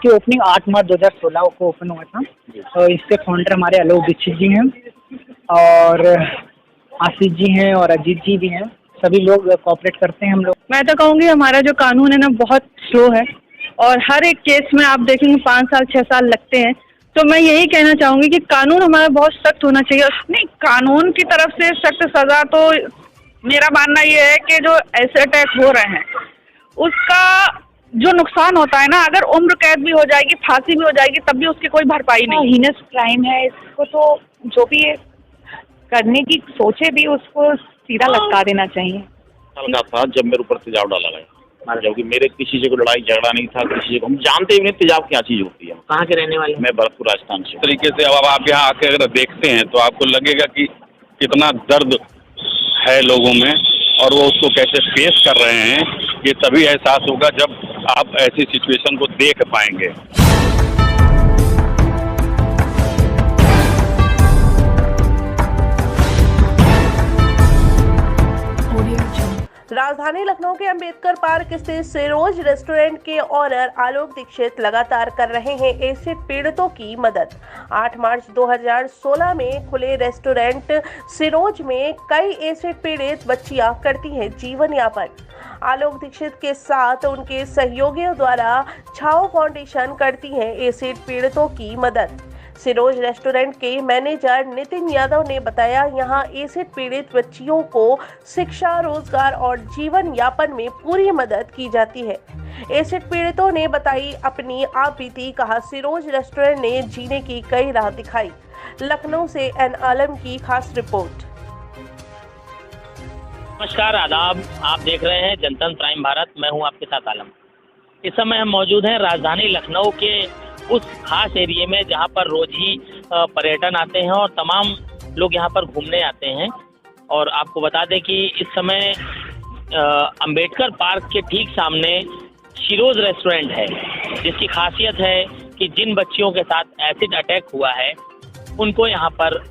इसकी ओपनिंग 8 मार्च 2016 को ओपन हुआ था। तो इसके फाउंडर हमारे आलोक दीक्षित जी हैं और आशीष जी हैं और अजीत जी भी हैं। सभी लोग कोऑपरेट करते हैं हम लोग। मैं तो कहूँगी हमारा जो कानून है ना बहुत स्लो है और हर एक केस में आप देखेंगे 5 साल 6 साल लगते हैं। तो मैं यही कहना चाहूँगी कि कानून हमारा बहुत सख्त होना चाहिए। नहीं, कानून की तरफ से सख्त सज़ा तो मेरा मानना ये है कि जो ऐसे अटैक हो रहे हैं उसका जो नुकसान होता है ना, अगर उम्र कैद भी हो जाएगी, फांसी भी हो जाएगी, तब भी उसकी कोई भरपाई नहीं। हीनस क्राइम है, इसको तो जो भी करने की सोचे भी उसको सीधा लटका देना चाहिए। साल का था जब मेरे ऊपर तेजाब डाला गया, जबकि मेरे किसी से कोई लड़ाई झगड़ा नहीं था, किसी से हम जानते भी नहीं तेजाब क्या चीज होती है। कहाँ के रहने वाले? मैं भरतपुर राजस्थान से। तरीके से अब आप यहाँ आके अगर देखते हैं तो आपको लगेगा कि कितना दर्द है लोगों में और वो उसको कैसे फेस कर रहे हैं। ये तभी एहसास होगा जब आप ऐसी सिचुएशन को देख पाएंगे। राजधानी लखनऊ के अंबेडकर पार्क स्थित सिरोज रेस्टोरेंट के ऑनर आलोक दीक्षित लगातार कर रहे हैं एसिड पीड़ितों की मदद। 8 मार्च 2016 में खुले रेस्टोरेंट सिरोज में कई एसिड पीड़ित बच्चियां करती हैं जीवन यापन। आलोक दीक्षित के साथ उनके सहयोगियों द्वारा छाओ फाउंडेशन करती है एसिड पीड़ितों की मदद। सिरोज रेस्टोरेंट के मैनेजर नितिन यादव ने बताया, यहां एसिड पीड़ित बच्चियों को शिक्षा, रोजगार और जीवन यापन में पूरी मदद की जाती है। एसिड पीड़ितों ने बताई अपनी आप बीती। कहा, सिरोज रेस्टोरेंट ने जीने की कई राह दिखाई। लखनऊ से एन आलम की खास रिपोर्ट। नमस्कार, आदाब। आप देख रहे हैं जनतंत्र प्राइम भारत। मैं हूं आपके साथ आलम। इस समय हम मौजूद हैं राजधानी लखनऊ के उस खास एरिया में जहां पर रोज ही पर्यटन आते हैं और तमाम लोग यहां पर घूमने आते हैं। और आपको बता दें कि इस समय अंबेडकर पार्क के ठीक सामने सिरोज रेस्टोरेंट है, जिसकी खासियत है कि जिन बच्चियों के साथ एसिड अटैक हुआ है उनको यहाँ पर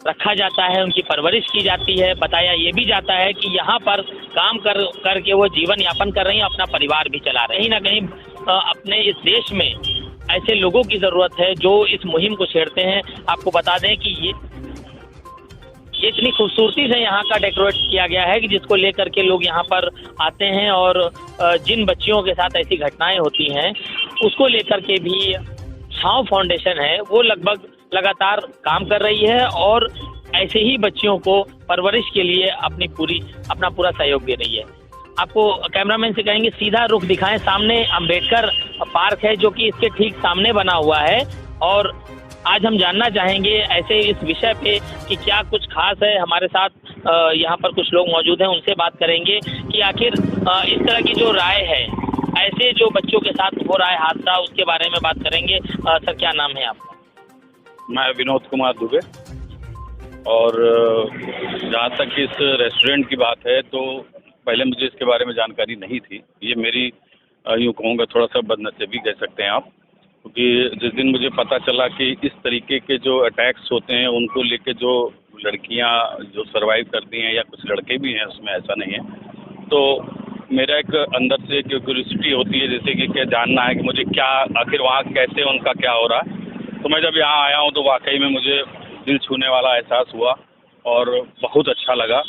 रखा जाता है, उनकी परवरिश की जाती है। बताया ये भी जाता है कि यहाँ पर काम करके वो जीवन यापन कर रही हैं, अपना परिवार भी चला रहे हैं। कहीं ना कहीं अपने इस देश में ऐसे लोगों की ज़रूरत है जो इस मुहिम को छेड़ते हैं। आपको बता दें कि ये इतनी खूबसूरती से यहाँ का डेकोरेट किया गया है कि जिसको लेकर के लोग यहाँ पर आते हैं और जिन बच्चियों के साथ ऐसी घटनाएं होती हैं उसको लेकर के भी छाओ फाउंडेशन है वो लगभग लगातार काम कर रही है और ऐसे ही बच्चियों को परवरिश के लिए अपना पूरा सहयोग दे रही है। आपको कैमरामैन से कहेंगे सीधा रुख दिखाएं। सामने अंबेडकर पार्क है जो कि इसके ठीक सामने बना हुआ है और आज हम जानना चाहेंगे ऐसे इस विषय पे कि क्या कुछ खास है। हमारे साथ यहाँ पर कुछ लोग मौजूद हैं, उनसे बात करेंगे कि आखिर इस तरह की जो राय है, ऐसे जो बच्चों के साथ हो रहा है हादसा, उसके बारे में बात करेंगे। सर, क्या नाम है आपका? मैं विनोद कुमार दुबे। और जहाँ तक इस रेस्टोरेंट की बात है तो पहले मुझे इसके बारे में जानकारी नहीं थी। ये मेरी यूँ कहूँगा थोड़ा सा बदनसीबी कह सकते हैं आप, क्योंकि जिस दिन मुझे पता चला कि इस तरीके के जो अटैक्स होते हैं उनको लेके जो लड़कियां जो सरवाइव करती हैं या कुछ लड़के भी हैं, उसमें ऐसा नहीं है, तो मेरा एक अंदर से एक क्यूरियोसिटी होती है जैसे कि क्या जानना है कि मुझे क्या आखिर वहाँ कैसे उनका क्या हो रहा है। तो मैं जब यहाँ आया हूँ तो वाकई में मुझे दिल छूने वाला एहसास हुआ और बहुत अच्छा लगा।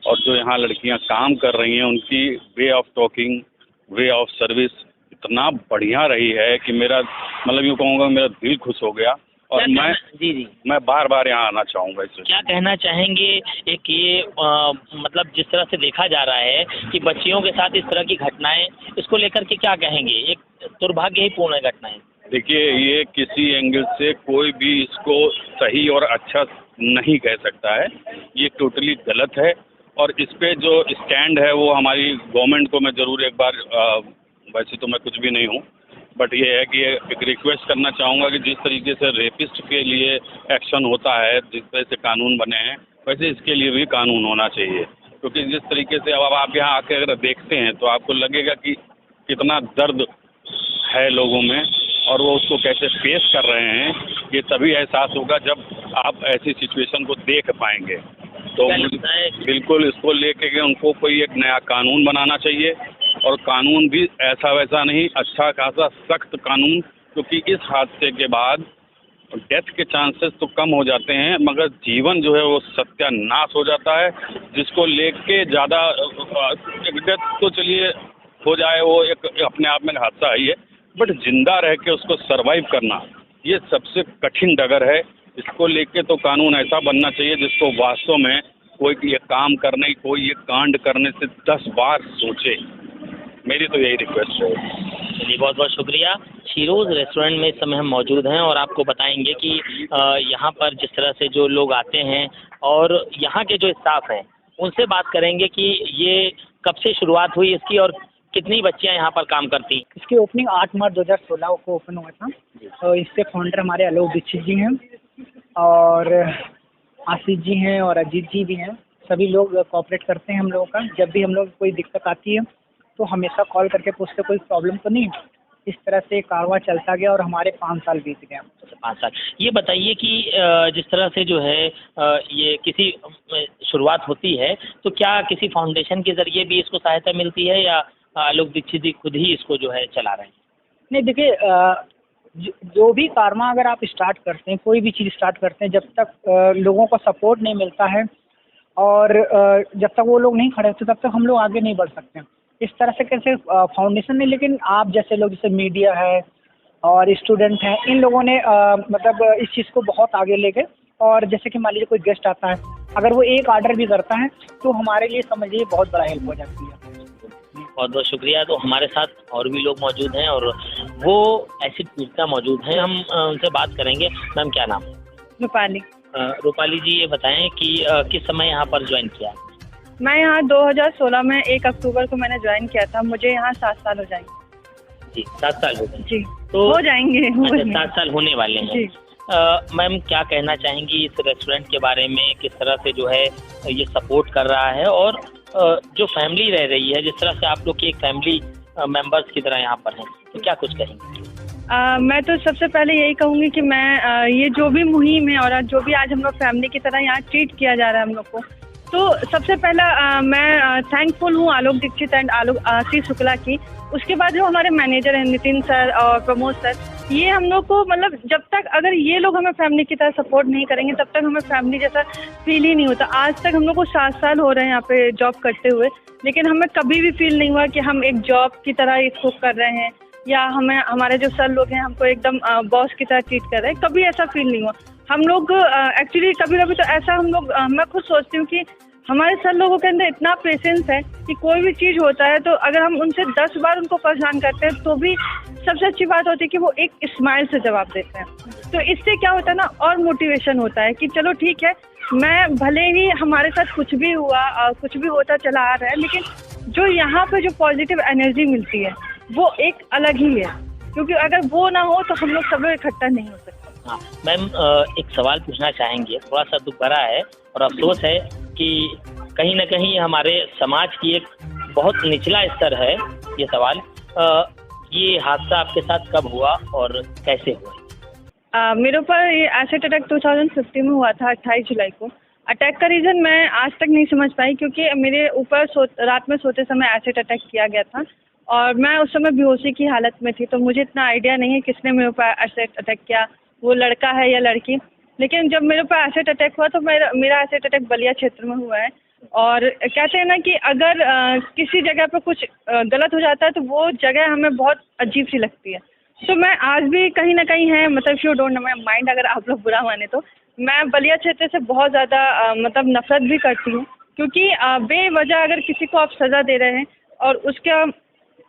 और जो यहाँ लड़कियाँ काम कर रही हैं उनकी way of talking, way of service इतना बढ़िया रही है कि मेरा मतलब यूँ कहूँगा मेरा दिल खुश हो गया और मैं बार बार यहाँ आना चाहूँगा। इससे क्या कहना चाहेंगे एक ये मतलब जिस तरह से देखा जा रहा है कि बच्चियों के साथ इस तरह की घटनाएं, इसको लेकर के क्या कहेंगे? एक दुर्भाग्य ही पूर्ण घटनाएं। देखिए, ये किसी एंगल से कोई भी इसको सही और अच्छा नहीं कह सकता है। ये टोटली गलत है और इस पे जो स्टैंड है वो हमारी गवर्नमेंट को मैं ज़रूर एक बार वैसे तो मैं कुछ भी नहीं हूँ, बट ये है कि एक रिक्वेस्ट करना चाहूँगा कि जिस तरीके से रेपिस्ट के लिए एक्शन होता है, जिस तरह से कानून बने हैं, वैसे इसके लिए भी कानून होना चाहिए। क्योंकि जिस तरीके से अब आप यहाँ आके अगर देखते हैं तो आपको लगेगा कि कितना दर्द है लोगों में और वो उसको कैसे फेस कर रहे हैं। ये तभी एहसास होगा जब आप ऐसी सिचुएशन को देख पाएंगे। तो बिल्कुल इसको लेके के उनको कोई एक नया कानून बनाना चाहिए और कानून भी ऐसा वैसा नहीं, अच्छा खासा सख्त कानून, क्योंकि इस हादसे के बाद डेथ के चांसेस तो कम हो जाते हैं मगर जीवन जो है वो सत्यानाश हो जाता है, जिसको लेके ज़्यादा डेथ तो चलिए हो जाए वो एक अपने आप में हादसा ही है, बट जिंदा रह के उसको सरवाइव करना ये सबसे कठिन डगर है। इसको लेके तो कानून ऐसा बनना चाहिए जिसको वास्तव में कोई ये काम करने, कोई ये कांड करने से 10 बार सोचे। मेरी तो यही रिक्वेस्ट है। चलिए, बहुत बहुत शुक्रिया। शीरोज़ रेस्टोरेंट में इस समय हम मौजूद हैं और आपको बताएंगे कि यहाँ पर जिस तरह से जो लोग आते हैं और यहाँ के जो स्टाफ हैं उनसे बात करेंगे कि ये कब से शुरुआत हुई इसकी और कितनी बच्चियाँ यहाँ पर काम करती। इसकी ओपनिंग 8 मार्च 2016 को ओपन हुआ था। तो इसके फाउंडर हमारे आलोक दीक्षित जी हैं और आशीष जी हैं और अजीत जी भी हैं। सभी लोग कोऑपरेट करते हैं हम लोगों का। जब भी हम लोग कोई दिक्कत आती है तो हमेशा कॉल करके पूछते कोई प्रॉब्लम तो नहीं। इस तरह से कारवां चलता गया और हमारे 5 साल बीत गए। 5 साल। ये बताइए कि जिस तरह से जो है ये किसी शुरुआत होती है तो क्या किसी फाउंडेशन के ज़रिए भी इसको सहायता मिलती है या आलोक दीक्षित जी खुद ही इसको जो है चला रहे हैं? नहीं, देखिए, जो भी कारवां अगर आप स्टार्ट करते हैं, कोई भी चीज़ स्टार्ट करते हैं, जब तक लोगों को सपोर्ट नहीं मिलता है और जब तक वो लोग नहीं खड़े होते तब तक हम लोग आगे नहीं बढ़ सकते। इस तरह से कैसे फाउंडेशन नहीं, लेकिन आप जैसे लोग, जैसे मीडिया है और स्टूडेंट हैं, इन लोगों ने मतलब इस चीज़ को बहुत आगे ले गए। और जैसे कि मान लीजिए कोई गेस्ट आता है, अगर वो एक ऑर्डर भी करता है तो हमारे लिए समझिए बहुत बड़ा हेल्प हो जाती है। बहुत बहुत शुक्रिया। तो हमारे साथ और भी लोग मौजूद हैं और वो एसिड पीड़िता मौजूद हैं, हम उनसे बात करेंगे। मैम, क्या नाम? रूपाली। रूपाली जी, ये बताएं कि किस समय यहाँ पर ज्वाइन किया? मैं यहाँ 2016 में 1 अक्टूबर को मैंने ज्वाइन किया था। मुझे यहाँ 7 साल हो जाएंगे। जी, 7 साल हो गए। जी, तो हो जाएंगे। अच्छा, 7 साल होने वाले हैं। जी। मैम, क्या कहना चाहेंगी इस रेस्टोरेंट के बारे में, किस तरह से जो है ये सपोर्ट कर रहा है और जो फैमिली रह रही है, जिस तरह से आप लोग की एक फैमिली मेंबर्स की तरह यहाँ पर हैं, तो क्या कुछ कहेंगे? मैं तो सबसे पहले यही कहूँगी कि मैं ये जो भी मुहिम है और जो भी आज हम लोग फैमिली की तरह यहाँ ट्रीट किया जा रहा है हम लोग को, तो सबसे पहला मैं थैंकफुल हूँ आलोक दीक्षित एंड आशीष शुक्ला की। उसके बाद जो हमारे मैनेजर हैं नितिन सर और प्रमोद सर, ये हम लोग को मतलब जब तक अगर ये लोग हमें फैमिली की तरह सपोर्ट नहीं करेंगे तब तक हमें फैमिली जैसा फील ही नहीं होता। आज तक हम लोग को 7 साल हो रहे हैं यहाँ पे जॉब करते हुए, लेकिन हमें कभी भी फील नहीं हुआ कि हम एक जॉब की तरह इसको कर रहे हैं या हमें हमारे जो सर लोग हैं हमको एकदम बॉस की तरह ट्रीट कर रहे हैं। कभी ऐसा फील नहीं हुआ। हम लोग एक्चुअली कभी कभी तो ऐसा हम लोग मैं खुद सोचती हूँ कि हमारे सर लोगों के अंदर इतना पेशेंस है कि कोई भी चीज़ होता है तो अगर हम उनसे 10 बार उनको परेशान करते हैं तो भी सबसे अच्छी बात होती है कि वो एक स्माइल से जवाब देते हैं। तो इससे क्या होता है ना, और मोटिवेशन होता है कि चलो ठीक है, मैं भले ही हमारे साथ कुछ भी हुआ कुछ भी होता चला आ रहा है, लेकिन जो यहाँ पे जो पॉजिटिव एनर्जी मिलती है वो एक अलग ही है, क्योंकि अगर वो ना हो तो हम लोग सब लोग इकट्ठा नहीं हो सकते। हाँ मैम, एक सवाल पूछना चाहेंगे, थोड़ा सा दुख भरा है और अफसोस है कि कहीं ना कहीं हमारे समाज की एक बहुत निचला स्तर है ये सवाल। ये हादसा आपके साथ कब हुआ और कैसे हुआ? मेरे ऊपर ये एसिड अटैक 2015 में हुआ था, 28 जुलाई को। अटैक का रीज़न मैं आज तक नहीं समझ पाई, क्योंकि मेरे ऊपर रात में सोते समय एसिड अटैक किया गया था और मैं उस समय बेहोशी की हालत में थी, तो मुझे इतना आइडिया नहीं है किसने मेरे ऊपर एसिड अटैक किया, वो लड़का है या लड़की। लेकिन जब मेरे ऊपर एसिड अटैक हुआ तो मेरा एसिड अटैक बलिया क्षेत्र में हुआ है। और कहते हैं ना कि अगर किसी जगह पर कुछ गलत हो जाता है तो वो जगह हमें बहुत अजीब सी लगती है। तो मैं आज भी कहीं ना कहीं है, मतलब इफ यू डोंट माइंड, अगर आप लोग बुरा माने तो मैं बलिया क्षेत्र से बहुत ज़्यादा मतलब नफरत भी करती हूँ, क्योंकि बेवजह अगर किसी को आप सज़ा दे रहे हैं और उसका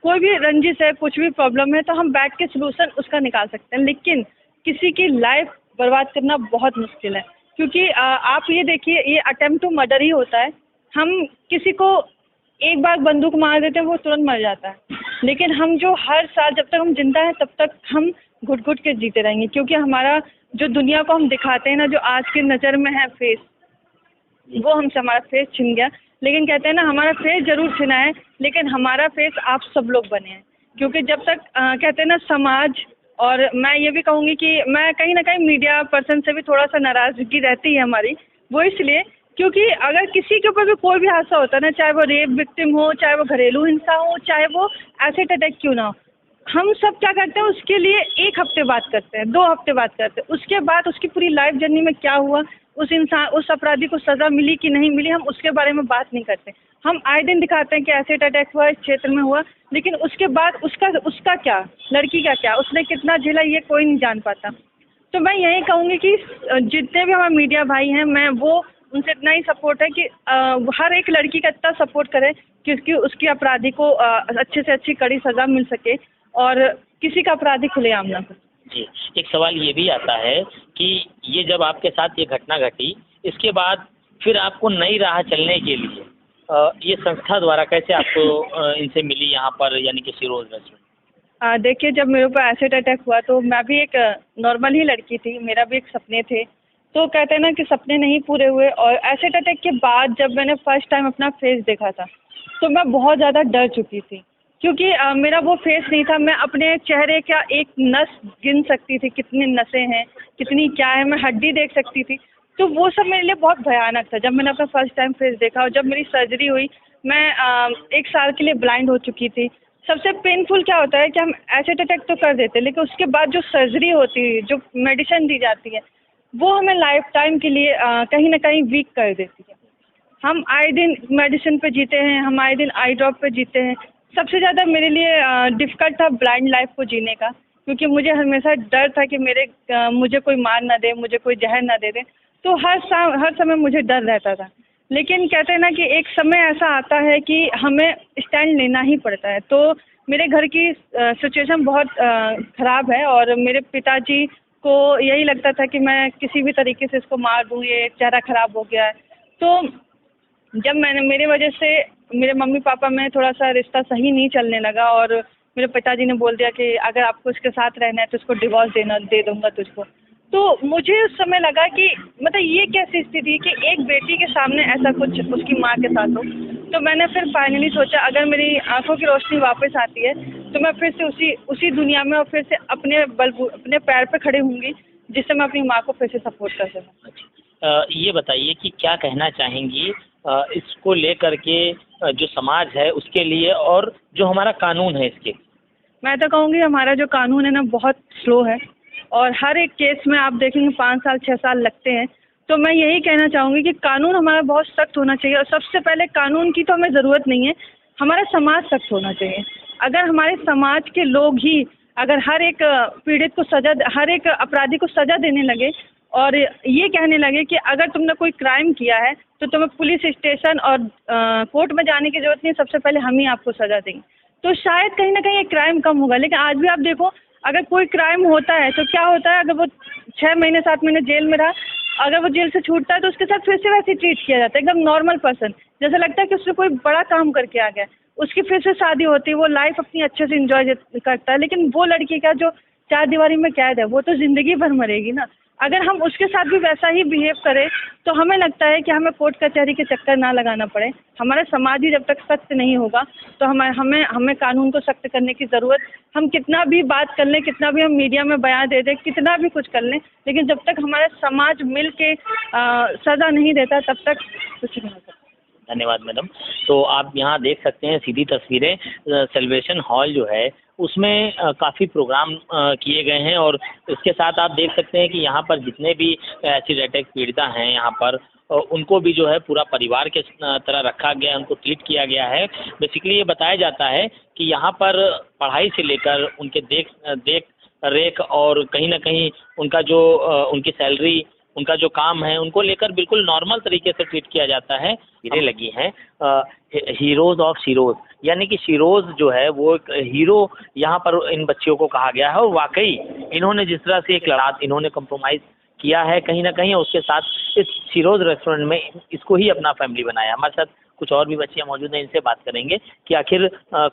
कोई भी रंजिश है, कुछ भी प्रॉब्लम है, तो हम बैठ के सोल्यूशन उसका निकाल सकते हैं। लेकिन किसी की लाइफ बर्बाद करना बहुत मुश्किल है, क्योंकि आप ये देखिए, ये अटेम्प्ट टू मर्डर ही होता है। हम किसी को एक बार बंदूक मार देते हैं वो तुरंत मर जाता है, लेकिन हम जो हर साल जब तक हम जिंदा हैं तब तक हम घुट घुट के जीते रहेंगे, क्योंकि हमारा जो दुनिया को हम दिखाते हैं ना, जो आज की नज़र में है फेस, वो हमसे हमारा फेस छिन गया। लेकिन कहते हैं ना, हमारा फेस जरूर छिना है लेकिन हमारा फेस आप सब लोग बने हैं। क्योंकि जब तक कहते हैं ना समाज, और मैं ये भी कहूँगी कि मैं कहीं ना कहीं मीडिया पर्सन से भी थोड़ा सा नाराज़गी रहती है हमारी, वो इसलिए क्योंकि अगर किसी के ऊपर भी कोई भी हादसा होता है ना, चाहे वो रेप विक्टिम हो, चाहे वो घरेलू हिंसा हो, चाहे वो एसिड अटैक क्यों ना हो, हम सब क्या करते हैं उसके लिए 1 हफ्ते बात करते हैं, 2 हफ्ते बात करते हैं। उसके बाद उसकी पूरी लाइफ जर्नी में क्या हुआ, उस अपराधी को सज़ा मिली कि नहीं मिली, हम उसके बारे में बात नहीं करते। हम आए दिन दिखाते हैं कि एसिड अटैक हुआ, इस क्षेत्र में हुआ, लेकिन उसके बाद उसका क्या, लड़की का क्या, उसने कितना झेला, ये कोई नहीं जान पाता। तो मैं यही कहूँगी कि जितने भी हमारे मीडिया भाई हैं, मैं वो उनसे इतना ही सपोर्ट है कि हर एक लड़की का इतना सपोर्ट करें कि उसकी अपराधी को अच्छे से अच्छी कड़ी सज़ा मिल सके और किसी का अपराधी खुलेआम ना हो। जी, एक सवाल ये भी आता है कि ये जब आपके साथ ये घटना घटी, इसके बाद फिर आपको नई राह चलने के लिए ये संस्था द्वारा कैसे आपको इनसे मिली यहाँ पर, यानी कि शिरोज रेस्टोरेंट? देखिए, जब मेरे ऊपर एसिड अटैक हुआ तो मैं भी एक नॉर्मल ही लड़की थी, मेरा भी एक सपने थे। तो कहते हैं ना कि सपने नहीं पूरे हुए, और एसिड अटैक के बाद जब मैंने फर्स्ट टाइम अपना फेस देखा था तो मैं बहुत ज़्यादा डर चुकी थी, क्योंकि मेरा वो फेस नहीं था। मैं अपने चेहरे का एक नस गिन सकती थी, कितनी नसें हैं, कितनी क्या है, मैं हड्डी देख सकती थी। तो वो सब मेरे लिए बहुत भयानक था जब मैंने अपना फर्स्ट टाइम फेस देखा। और जब मेरी सर्जरी हुई, मैं 1 साल के लिए ब्लाइंड हो चुकी थी। सबसे पेनफुल क्या होता है कि हम एसिड अटैक तो कर देते हैं, लेकिन उसके बाद जो सर्जरी होती है, जो मेडिसिन दी जाती है, वो हमें लाइफ टाइम के लिए कहीं ना कहीं वीक कर देती है। हम आए दिन मेडिसिन पे जीते हैं, हम आए दिन आई ड्रॉप पे जीते हैं। सबसे ज़्यादा मेरे लिए डिफ़िकल्ट था ब्लाइंड लाइफ को जीने का, क्योंकि मुझे हमेशा डर था कि मुझे कोई मार ना दे, मुझे कोई जहर ना दे दे। तो हर समय मुझे डर रहता था। लेकिन कहते हैं ना कि एक समय ऐसा आता है कि हमें स्टैंड लेना ही पड़ता है। तो मेरे घर की सिचुएशन बहुत ख़राब है, और मेरे पिताजी को यही लगता था कि मैं किसी भी तरीके से इसको मार दूँ, ये चेहरा ख़राब हो गया है। तो जब मेरे वजह से मेरे मम्मी पापा में थोड़ा सा रिश्ता सही नहीं चलने लगा, और मेरे पिताजी ने बोल दिया कि अगर आपको इसके साथ रहना है तो इसको डिवोर्स दे दूँगा तुझको। तो मुझे उस समय लगा कि मतलब ये कैसी स्थिति कि एक बेटी के सामने ऐसा कुछ उसकी माँ के साथ हो। तो मैंने फिर फाइनली सोचा, अगर मेरी आंखों की रोशनी वापस आती है तो मैं फिर से उसी दुनिया में और फिर से अपने पैर पे खड़े होंगी, जिससे मैं अपनी माँ को फिर से सपोर्ट कर सकूँ। ये बताइए कि क्या कहना चाहेंगी इसको लेकर के, जो समाज है उसके लिए और जो हमारा कानून है इसके? मैं तो कहूँगी हमारा जो कानून है ना बहुत स्लो है, और हर एक केस में आप देखेंगे 5 साल 6 साल लगते हैं। तो मैं यही कहना चाहूँगी कि कानून हमारा बहुत सख्त होना चाहिए, और सबसे पहले कानून की तो हमें ज़रूरत नहीं है, हमारा समाज सख्त होना चाहिए। अगर हमारे समाज के लोग ही अगर हर एक पीड़ित को हर एक अपराधी को सज़ा देने लगे, और ये कहने लगे कि अगर तुमने कोई क्राइम किया है तो तुम्हें पुलिस स्टेशन और कोर्ट में जाने की ज़रूरत नहीं, सबसे पहले हम ही आपको सज़ा देंगे, तो शायद कहीं ना कहीं ये क्राइम कम होगा। लेकिन आज भी आप देखो, अगर कोई क्राइम होता है तो क्या होता है, अगर वो 6 महीने 7 महीने जेल में रहा, अगर वो जेल से छूटता है तो उसके साथ फिर से वैसे ट्रीट किया जाता है, एकदम नॉर्मल पर्सन, जैसा लगता है कि उसने कोई बड़ा काम करके आ गया। उसकी फिर से शादी होती है, वो लाइफ अपनी अच्छे से इंजॉय करता है। लेकिन वो लड़की का जो 4 दीवारी में कैद है, वो तो ज़िंदगी भर मरेगी ना। अगर हम उसके साथ भी वैसा ही बिहेव करें तो हमें लगता है कि हमें कोर्ट कचहरी के चक्कर ना लगाना पड़े। हमारा समाज ही जब तक सख्त नहीं होगा तो हमें कानून को सख्त करने की ज़रूरत, हम कितना भी बात कर लें, कितना भी हम मीडिया में बयान दे दें, कितना भी कुछ कर लें, लेकिन जब तक हमारा समाज मिल के सज़ा नहीं देता तब तक कुछ नहीं हो सकता। धन्यवाद मैडम। तो आप यहाँ देख सकते हैं सीधी तस्वीरें, सेलिब्रेशन हॉल जो है उसमें काफ़ी प्रोग्राम किए गए हैं, और इसके साथ आप देख सकते हैं कि यहाँ पर जितने भी एसिड अटैक पीड़िता हैं यहाँ पर उनको भी जो है पूरा परिवार के तरह रखा गया है, उनको ट्रीट किया गया है। बेसिकली ये बताया जाता है कि यहाँ पर पढ़ाई से लेकर उनके देख रेख और कहीं ना कहीं उनका जो उनकी सैलरी, उनका जो काम है, उनको लेकर बिल्कुल नॉर्मल तरीके से ट्रीट किया जाता है। हीरे लगी हैं हीरोज़ ऑफ शिरोज़, यानी कि शिरोज़ जो है वो एक हीरो यहाँ पर इन बच्चियों को कहा गया है। और वाकई इन्होंने जिस तरह से एक इन्होंने कंप्रोमाइज़ किया है कहीं ना कहीं, उसके साथ इस शिरोज़ रेस्टोरेंट में इसको ही अपना फैमिली बनाया। हमारे साथ कुछ और भी बच्चियाँ मौजूद हैं, इनसे बात करेंगे कि आखिर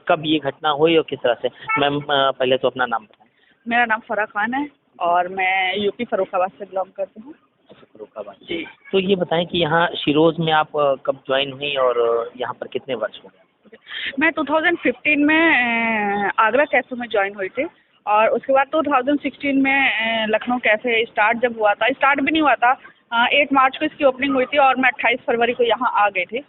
कब ये घटना हुई और किस तरह से। मैम पहले तो अपना नाम बताएं। मेरा नाम फराह खान है और मैं यूपी फर्रुखाबाद से बिलोंग करती हूँ। फर्रुखाबाद जी। तो ये बताएं कि यहाँ शिरोज़ में आप कब ज्वाइन हुई और यहाँ पर कितने वर्ष हो गए? मैं 2015 में आगरा कैफे में ज्वाइन हुई थी, और उसके बाद 2016 में लखनऊ कैफे स्टार्ट जब हुआ था, स्टार्ट भी नहीं हुआ था, 8 मार्च को इसकी ओपनिंग हुई थी और मैं 28 फरवरी को यहाँ आ गए थे।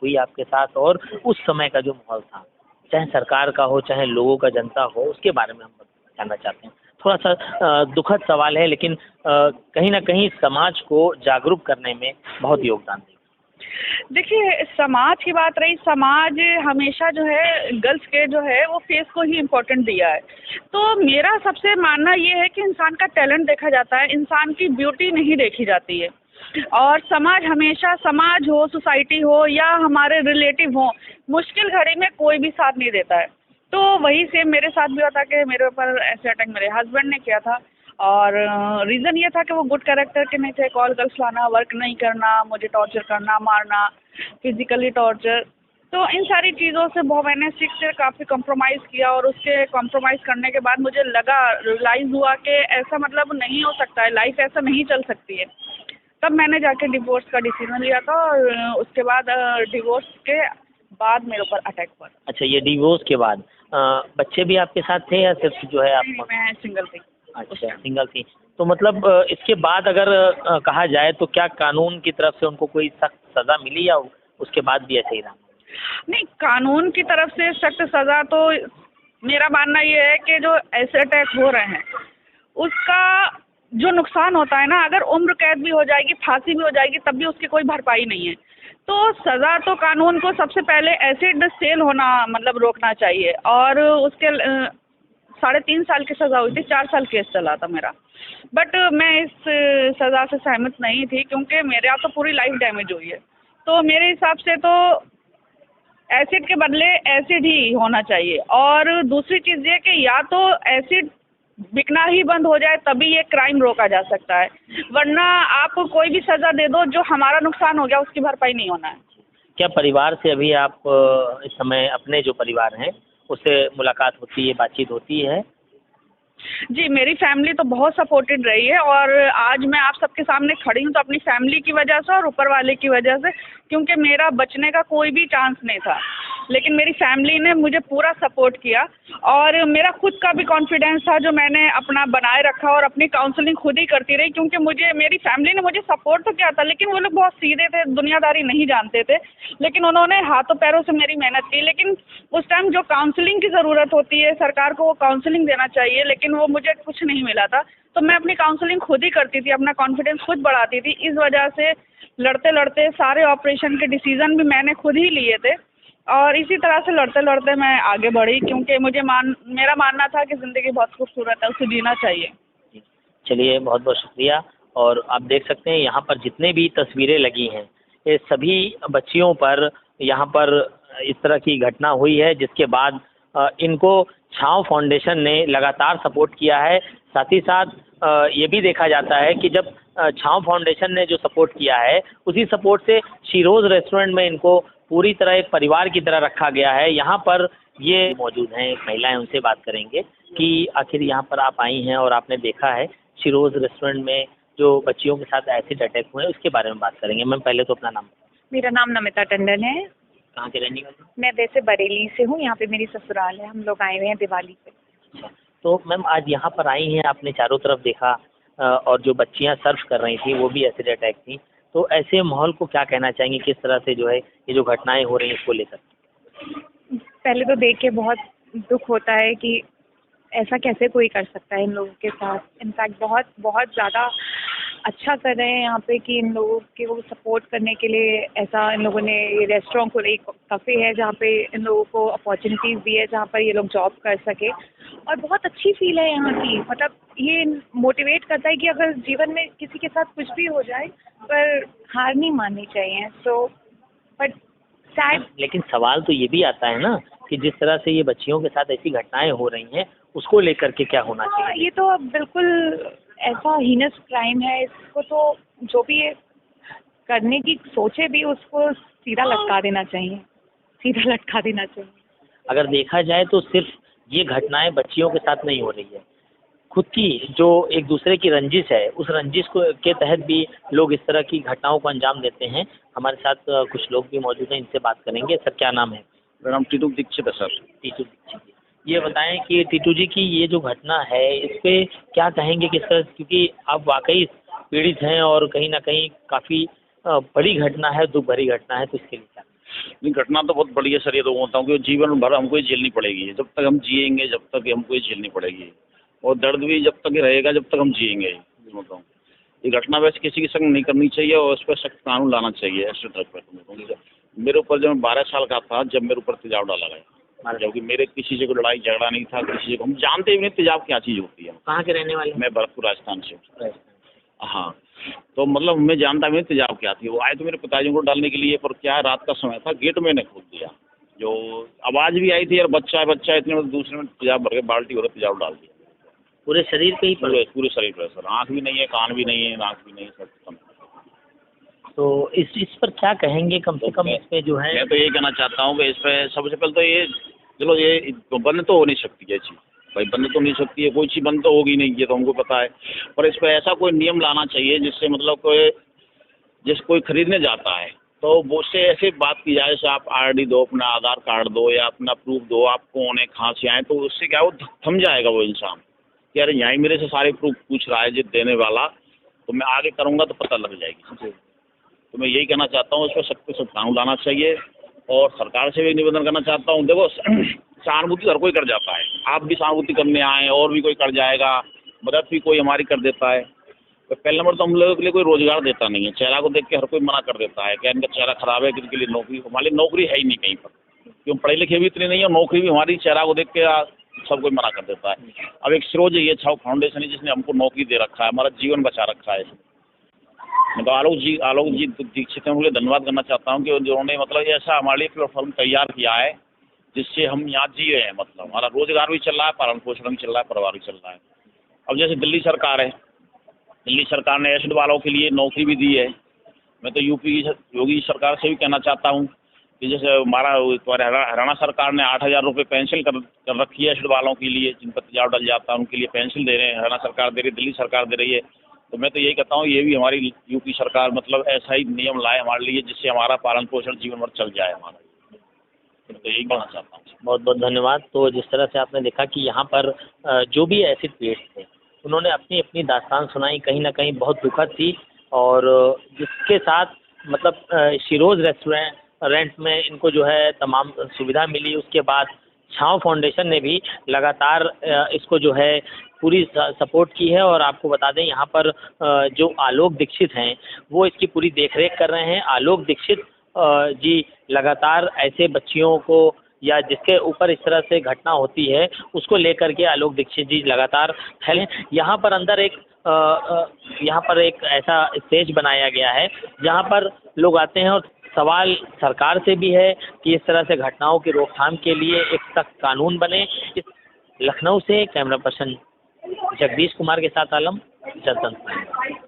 हुई आपके साथ, और उस समय का जो माहौल था, चाहे सरकार का हो चाहे लोगों का, जनता हो, उसके बारे में हम जानना चाहते हैं। थोड़ा सा दुखद सवाल है, लेकिन कहीं ना कहीं समाज को जागरूक करने में बहुत योगदान देगा। देखिए, समाज की बात रही, समाज हमेशा जो है गर्ल्स के जो है वो फेस को ही इम्पोर्टेंट दिया है। तो मेरा सबसे मानना ये है कि इंसान का टैलेंट देखा जाता है, इंसान की ब्यूटी नहीं देखी जाती है। और समाज हमेशा, समाज हो, सोसाइटी हो या हमारे रिलेटिव हो, मुश्किल घड़ी में कोई भी साथ नहीं देता है। तो वही सेम मेरे साथ भी होता कि मेरे ऊपर ऐसे अटैक मेरे हस्बैंड ने किया था, और रीज़न ये था कि वो गुड कैरेक्टर के नहीं थे। कॉल गर्ल्स लाना, वर्क नहीं करना, मुझे टॉर्चर करना, मारना, फिजिकली टॉर्चर। तो इन सारी चीज़ों से बहुत मैंने सीख से काफ़ी कॉम्प्रोमाइज़ किया, और उसके कॉम्प्रोमाइज़ करने के बाद मुझे रियलाइज़ हुआ कि ऐसा मतलब नहीं हो सकता है, लाइफ ऐसा नहीं चल सकती है। तब मैंने जाके डिवोर्स का डिसीजन लिया था, और उसके बाद डिवोर्स के बाद मेरे ऊपर अटैक हुआ। अच्छा, ये डिवोर्स के बाद बच्चे भी आपके साथ थे या सिर्फ जो है आप? मैं सिंगल थी। अच्छा, सिंगल थी। तो मतलब इसके बाद अगर कहा जाए तो क्या कानून की तरफ से उनको कोई सख्त सज़ा मिली या उसके बाद भी ऐसे ही रहा? नहीं, कानून की तरफ से सख्त सज़ा तो मेरा मानना ये है कि जो ऐसे अटैक हो रहे हैं उसका जो नुकसान होता है ना, अगर उम्र कैद भी हो जाएगी, फांसी भी हो जाएगी, तब भी उसकी कोई भरपाई नहीं है। तो सज़ा तो कानून को सबसे पहले एसिड सेल होना मतलब रोकना चाहिए, और उसके 3.5 साल की सज़ा हुई थी, 4 साल केस चला था मेरा। बट मैं इस सज़ा से सहमत नहीं थी, क्योंकि मेरे यहाँ तो पूरी लाइफ डैमेज हुई है। तो मेरे हिसाब से तो एसिड के बदले एसिड ही होना चाहिए। और दूसरी चीज़ ये कि या तो एसिड बिकना ही बंद हो जाए, तभी ये क्राइम रोका जा सकता है, वरना आप कोई भी सज़ा दे दो, जो हमारा नुकसान हो गया उसकी भरपाई नहीं होना है। क्या परिवार से अभी आप इस समय अपने जो परिवार हैं उससे मुलाकात होती है, बातचीत होती है? जी, मेरी फैमिली तो बहुत सपोर्टेड रही है, और आज मैं आप सबके सामने खड़ी हूँ तो अपनी फैमिली की वजह से और ऊपर वाले की वजह से, क्योंकि मेरा बचने का कोई भी चांस नहीं था। लेकिन मेरी फैमिली ने मुझे पूरा सपोर्ट किया, और मेरा खुद का भी कॉन्फिडेंस था जो मैंने अपना बनाए रखा, और अपनी काउंसलिंग खुद ही करती रही, क्योंकि मेरी फैमिली ने मुझे सपोर्ट तो किया था, लेकिन वो लोग बहुत सीधे थे, दुनियादारी नहीं जानते थे। लेकिन उन्होंने हाथों पैरों से मेरी मेहनत की। लेकिन उस टाइम जो काउंसलिंग की ज़रूरत होती है, सरकार को वो काउंसलिंग देना चाहिए, लेकिन वो मुझे कुछ नहीं मिला था। तो मैं अपनी काउंसलिंग खुद ही करती थी, अपना कॉन्फिडेंस खुद बढ़ाती थी। इस वजह से लड़ते लड़ते सारे ऑपरेशन के डिसीज़न भी मैंने खुद ही लिए थे, और इसी तरह से लड़ते लड़ते मैं आगे बढ़ी, क्योंकि मेरा मानना था कि ज़िंदगी बहुत खूबसूरत है, उसे जीना चाहिए। चलिए, बहुत बहुत शुक्रिया। और आप देख सकते हैं यहाँ पर जितने भी तस्वीरें लगी हैं, ये सभी बच्चियों पर यहाँ पर इस तरह की घटना हुई है, जिसके बाद इनको छाँव फाउंडेशन ने लगातार सपोर्ट किया है। साथ ही साथ ये भी देखा जाता है कि जब छाँव फाउंडेशन ने जो सपोर्ट किया है, उसी सपोर्ट से शिरोज़ रेस्टोरेंट में इनको पूरी तरह एक परिवार की तरह रखा गया है। यहाँ पर ये मौजूद हैं, एक महिला है, उनसे बात करेंगे कि आखिर यहाँ पर आप आई हैं और आपने देखा है शिरोज़ रेस्टोरेंट में जो बच्चियों के साथ एसिड अटैक हुए हैं, उसके बारे में बात करेंगे। मैम, पहले तो अपना नाम। मेरा नाम नमिता टंडन है। कहाँ के रहने वाले? मैं वैसे बरेली से हूँ, यहाँ पे मेरी ससुराल है। हम लोग आए हुए हैं दिवाली पे। अच्छा, तो मैम आज यहाँ पर आई हैं, आपने चारों तरफ देखा और जो बच्चियाँ सर्व कर रही थी वो भी एसिड अटैक थी, तो ऐसे माहौल को क्या कहना चाहेंगे, किस तरह से जो है ये जो घटनाएं हो रही हैं इसको लेकर? पहले तो देख के बहुत दुख होता है कि ऐसा कैसे कोई कर सकता है इन लोगों के साथ। इनफैक्ट बहुत बहुत ज़्यादा अच्छा कर रहे हैं यहाँ पे कि इन लोगों के वो सपोर्ट करने के लिए ऐसा इन लोगों ने ये रेस्टोरेंट खोले, एक काफ़े है जहाँ पे इन लोगों को अपॉर्चुनिटीज़ दी है जहाँ पर ये लोग जॉब कर सके, और बहुत अच्छी फील है यहाँ की। मतलब ये मोटिवेट करता है कि अगर जीवन में किसी के साथ कुछ भी हो जाए पर हार नहीं माननी चाहिए। So but sad. लेकिन सवाल तो ये भी आता है ना कि जिस तरह से ये बच्चियों के साथ ऐसी घटनाएं हो रही हैं, उसको लेकर के क्या होना चाहिए? ये तो अब बिल्कुल ऐसा हीनस क्राइम है, इसको तो जो भी करने की सोचे भी उसको सीधा लटका देना चाहिए, सीधा लटका देना चाहिए। अगर देखा जाए तो सिर्फ ये घटनाएं बच्चियों के साथ नहीं हो रही है, खुद की जो एक दूसरे की रंजिश है, उस रंजिश को के तहत भी लोग इस तरह की घटनाओं को अंजाम देते हैं। हमारे साथ कुछ लोग भी मौजूद हैं, इनसे बात करेंगे। सर, क्या नाम है? मेरा नाम टीटू दीक्षित है सर। टीटू दीक्षित। ये बताएं कि टीटू जी की ये जो घटना है इस पे क्या कहेंगे, किस तरह, क्योंकि आप वाकई पीड़ित हैं और कहीं ना कहीं काफ़ी बड़ी घटना है, दुख भरी घटना है, तो इसके लिए क्या? नहीं, घटना तो बहुत बड़ी है सर। ये तो बोलता हूँ कि जीवन भर हमको ये झेलनी पड़ेगी। जब तक हम जिएंगे जब तक हमको ये झेलनी पड़ेगी, और दर्द भी जब तक रहेगा जब तक हम जिएंगे। बोलता हूँ ये घटना वैसे किसी के संग नहीं करनी चाहिए और उस पर सख्त कानून लाना चाहिए। ऐसे तरह पर मेरे ऊपर जब मैं 12 साल का था, जब मेरे ऊपर तेजाब डाला गया, जबकि मेरे किसी से कोई लड़ाई झगड़ा नहीं था, किसी से हम जानते भी नहीं तेजाब क्या चीज़ होती है। कहाँ के रहने वाले? मैं भरतपुर राजस्थान से। हाँ, तो मतलब मैं जानता भी नहीं तेजाब क्या थी। वो आए तो मेरे पिताजी को डालने के लिए, पर क्या है, रात का समय था, गेट मैंने खोल दिया। जो आवाज़ भी आई थी यार बच्चा है बच्चा है, इतने में दूसरे में तेजाब भर के बाल्टी भर तेजाब डाल दिया पूरे शरीर पे ही? पूरे शरीर पर सर। आँख भी नहीं है, कान भी नहीं है, नाक भी नहीं है, सब खत्म। तो इस पर क्या कहेंगे? कम से कम इस पे जो है, मैं तो ये कहना चाहता हूँ कि इस पर सबसे पहले तो ये चलो ये बंद तो हो नहीं सकती है चीज़, भाई बंद तो नहीं सकती है, कोई चीज़ बंद तो होगी नहीं, ये तो हमको पता है। पर इस पर ऐसा कोई नियम लाना चाहिए जिससे मतलब कोई खरीदने जाता है तो वो से ऐसे बात की जाए, जैसे आप आईडी दो, अपना आधार कार्ड दो या अपना प्रूफ दो, आप कौन है, कहाँ से आए, तो उससे क्या वो थम जाएगा वो इंसान कि अरे यहाँ मेरे से सारे प्रूफ पूछ रहा है जो देने वाला, तो मैं आगे करूँगा तो पता लग जाएगी। तो मैं यही कहना चाहता हूँ, इस पर सख्त से कानून लाना चाहिए। और सरकार से भी निवेदन करना चाहता हूँ, देखो सहानुभूति हर कोई कर जाता है, आप भी सहानुभूति करने आए और भी कोई कर जाएगा, मदद भी कोई हमारी कर देता है। तो पहले नंबर तो हम लोगों के लिए कोई रोजगार देता नहीं है, चेहरा को देख के हर कोई मना कर देता है, क्या इनका चेहरा खराब है, किनके लिए नौकरी, हमारे लिए नौकरी है ही नहीं कहीं पर, क्यों पढ़े लिखे भी इतने नहीं है, नौकरी भी हमारी चेहरा को देख के सब कोई मना कर देता है। अब एक सिरोज ये छाव फाउंडेशन है जिसने हमको नौकरी दे रखा है, हमारा जीवन बचा रखा है। मैं तो आलोक जी दीक्षित हैं, उनके धन्यवाद करना चाहता हूँ कि उन्होंने मतलब ऐसा हमारे लिए प्लेटफॉर्म तैयार किया है जिससे हम यहाँ जी रहे हैं, मतलब हमारा रोजगार भी चल रहा है, पालन पोषण भी चल रहा है, परिवार भी चल रहा है। अब जैसे दिल्ली सरकार है, दिल्ली सरकार ने एसिड वालों के लिए नौकरी भी दी है। मैं तो यूपी की योगी सरकार से भी कहना चाहता हूँ कि जैसे हमारा हरियाणा सरकार ने 8,000 रुपये पेंशन कर रखी है एसिड वालों के लिए, जिन पर तेजाब डल जाता है उनके लिए पेंशन दे रहे हैं, हरियाणा सरकार दे रही है, दिल्ली सरकार दे रही है। तो मैं तो यही कहता हूँ ये भी हमारी यूपी सरकार मतलब ऐसा ही नियम लाए हमारे लिए जिससे हमारा पालन पोषण जीवन भर चल जाए हमारा। तो यही कहना चाहता हूँ। बहुत बहुत धन्यवाद। तो जिस तरह से आपने देखा कि यहाँ पर जो भी एसिड पीड़ित थे उन्होंने अपनी अपनी दास्तान सुनाई, कहीं ना कहीं बहुत दुखद थी, और जिसके साथ मतलब शिरोज रेस्टोरेंट में इनको जो है तमाम सुविधा मिली। उसके बाद छाँव फाउंडेशन ने भी लगातार इसको जो है पूरी सपोर्ट की है। और आपको बता दें यहाँ पर जो आलोक दीक्षित हैं वो इसकी पूरी देखरेख कर रहे हैं। आलोक दीक्षित जी लगातार ऐसे बच्चियों को या जिसके ऊपर इस तरह से घटना होती है उसको लेकर के आलोक दीक्षित जी लगातार फैले। यहाँ पर अंदर यहाँ पर एक ऐसा स्टेज बनाया गया है जहाँ पर लोग आते हैं और सवाल सरकार से भी है कि इस तरह से घटनाओं की रोकथाम के लिए एक सख्त कानून बने। लखनऊ से कैमरा पर्सन जगदीश कुमार के साथ आलम, जनतंत्र।